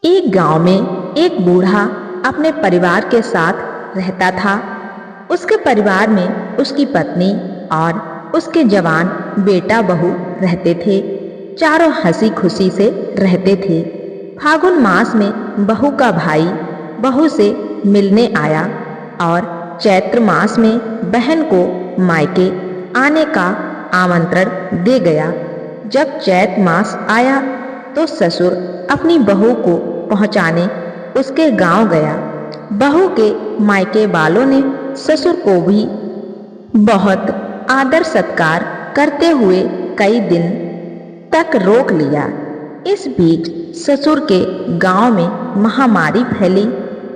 एक गांव में एक बूढ़ा अपने परिवार के साथ रहता था। उसके परिवार में उसकी पत्नी और उसके जवान बेटा बहू रहते थे। चारों हंसी खुशी से रहते थे। फागुन मास में बहू का भाई बहू से मिलने आया और चैत्र मास में बहन को मायके आने का आमंत्रण दे गया। जब चैत्र मास आया तो ससुर अपनी बहू को पहुंचाने उसके गांव गया। बहू के मायके वालों ने ससुर को भी बहुत आदर सत्कार करते हुए कई दिन तक रोक लिया। इस बीच ससुर के गांव में महामारी फैली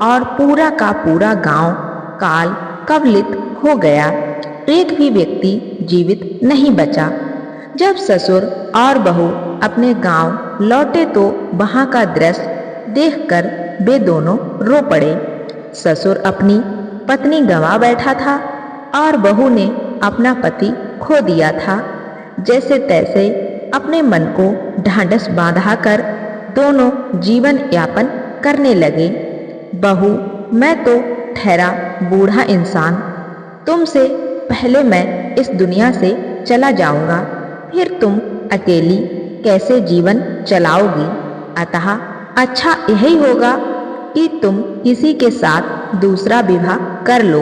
और पूरा का पूरा गांव काल कवलित हो गया। एक भी व्यक्ति जीवित नहीं बचा। जब ससुर और बहू अपने गांव लौटे तो वहां का दृश्य देखकर वे दोनों रो पड़े। ससुर अपनी पत्नी गंवा बैठा था और बहू ने अपना पति खो दिया था। जैसे तैसे अपने मन को ढांढस बांधा कर दोनों जीवन यापन करने लगे। बहू, मैं तो ठहरा बूढ़ा इंसान, तुमसे पहले मैं इस दुनिया से चला जाऊंगा, फिर तुम अकेली कैसे जीवन चलाओगी। अतः अच्छा यही होगा कि तुम किसी के साथ दूसरा विवाह कर लो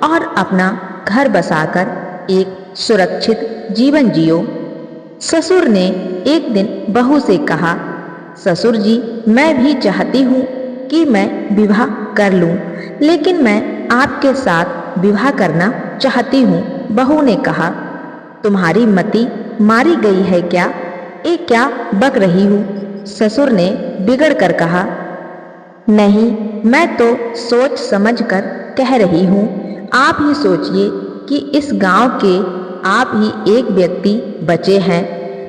और अपना घर बसाकर एक सुरक्षित जीवन जियो। ससुर ने एक दिन बहू से कहा, ससुर जी, मैं भी चाहती हूँ कि मैं विवाह कर लूँ, लेकिन मैं आपके साथ विवाह करना चाहती हूँ। बहू ने कहा, तुम्हारी मति मारी गई है क्या? ये क्या बक रही हूँ? ससुर ने बिगड़ कर कहा, नहीं, मैं तो सोच समझ कर कह रही हूँ। आप ही सोचिए कि इस गांव के आप ही एक व्यक्ति बचे हैं।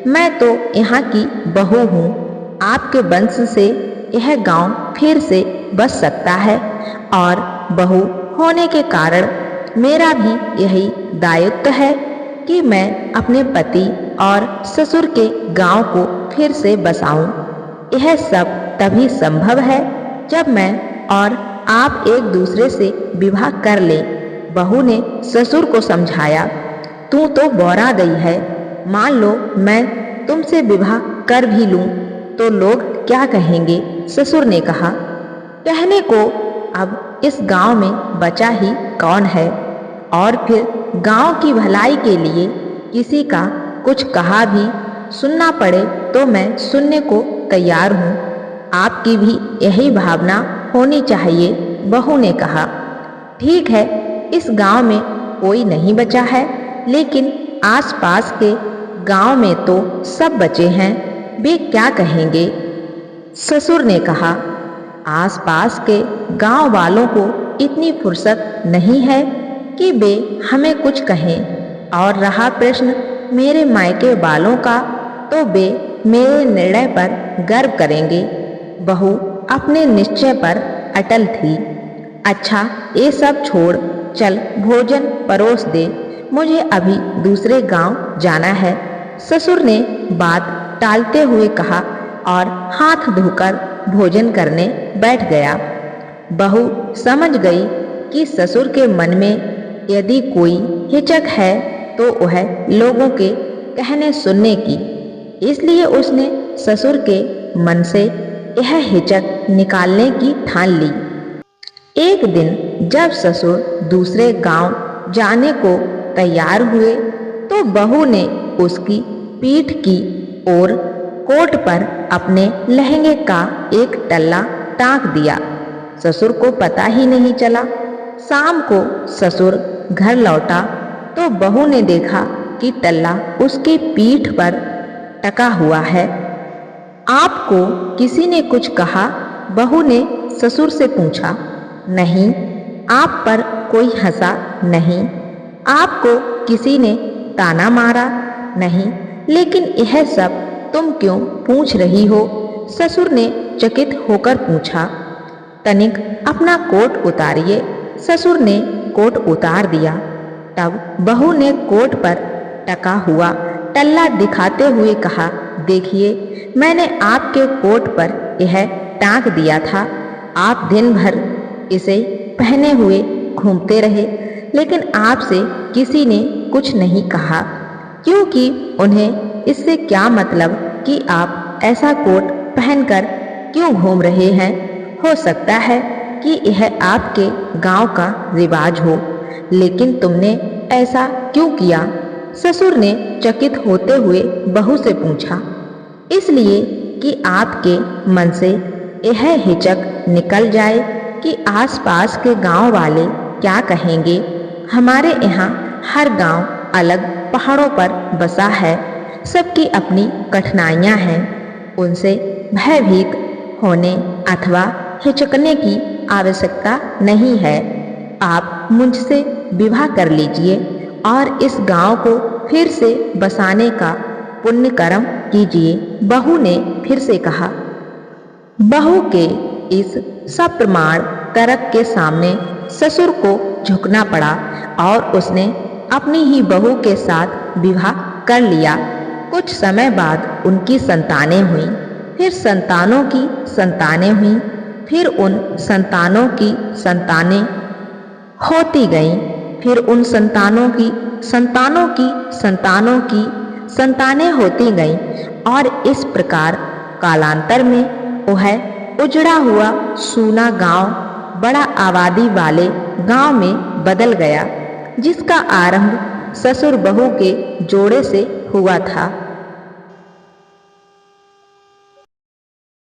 मैं तो यहाँ की बहू हूँ। आपके वंश से यह गांव फिर से बच सकता है और बहू होने के कारण मेरा भी यही दायित्व है कि मैं अपने पति और ससुर के गांव को फिर से बसाऊं। यह सब तभी संभव है जब मैं और आप एक दूसरे से विवाह कर लें। बहू ने ससुर को समझाया, तू तो बौरा गई है। मान लो मैं तुमसे विवाह कर भी लूं तो लोग क्या कहेंगे? ससुर ने कहा, कहने को अब इस गांव में बचा ही कौन है, और फिर गांव की भलाई के लिए किसी का कुछ कहा भी सुनना पड़े तो मैं सुनने को तैयार हूँ। आपकी भी यही भावना होनी चाहिए। बहू ने कहा, ठीक है, इस गांव में कोई नहीं बचा है, लेकिन आसपास के गांव में तो सब बचे हैं, वे क्या कहेंगे? ससुर ने कहा, आसपास के गांव वालों को इतनी फुर्सत नहीं है कि वे हमें कुछ कहें, और रहा प्रश्न मेरे मायके वालों का, तो वे मेरे निर्णय पर गर्व करेंगे। बहू अपने निश्चय पर अटल थी। अच्छा, ये सब छोड़, चल भोजन परोस दे, मुझे अभी दूसरे गांव जाना है। ससुर ने बात टालते हुए कहा और हाथ धोकर भोजन करने बैठ गया। बहू समझ गई कि ससुर के मन में यदि कोई हिचक है तो वह लोगों के कहने सुनने की, इसलिए उसने ससुर के मन से यह हिचक निकालने की ठान ली। एक दिन जब ससुर दूसरे गांव जाने को तैयार हुए तो बहू ने उसकी पीठ की ओर कोट पर अपने लहंगे का एक टल्ला टांक दिया। ससुर को पता ही नहीं चला। शाम को ससुर घर लौटा तो बहू ने देखा कि टल्ला उसकी पीठ पर टका हुआ है। आपको किसी ने कुछ कहा? बहू ने ससुर से पूछा। नहीं, आप पर कोई हंसा नहीं। आपको किसी ने ताना मारा? नहीं, लेकिन यह सब तुम क्यों पूछ रही हो? ससुर ने चकित होकर पूछा। तनिक अपना कोट उतारिए। ससुर ने कोट उतार दिया। तब बहू ने कोट पर टका हुआ टल्ला दिखाते हुए कहा, देखिए, मैंने आपके कोट पर यह टांक दिया था। आप दिन भर इसे पहने हुए घूमते रहे, लेकिन आपसे किसी ने कुछ नहीं कहा, क्योंकि उन्हें इससे क्या मतलब कि आप ऐसा कोट पहनकर क्यों घूम रहे हैं। हो सकता है कि यह आपके गांव का रिवाज हो, लेकिन तुमने ऐसा क्यों किया? ससुर ने चकित होते हुए बहू से पूछा। इसलिए कि आपके मन से यह हिचक निकल जाए कि आसपास के गांव वाले क्या कहेंगे। हमारे यहाँ हर गांव अलग पहाड़ों पर बसा है, सबकी अपनी कठिनाइयाँ हैं। उनसे भयभीत होने अथवा हिचकने की आवश्यकता नहीं है। आप मुझसे विवाह कर लीजिए और इस गांव को फिर से बसाने का पुण्य कर्म कीजिए, बहू ने फिर से कहा। बहू के इस सप्रमाण तर्क के सामने ससुर को झुकना पड़ा और उसने अपनी ही बहू के साथ विवाह कर लिया। कुछ समय बाद उनकी संतानें हुईं, फिर संतानों की संतानें हुईं, फिर उन संतानों की संतानें होती गईं, फिर उन संतानों की संतानों की संतानों की संतानें होती गईं, और इस प्रकार कालांतर में वह उजड़ा हुआ सूना गांव बड़ा आबादी वाले गांव में बदल गया, जिसका आरंभ ससुर बहू के जोड़े से हुआ था।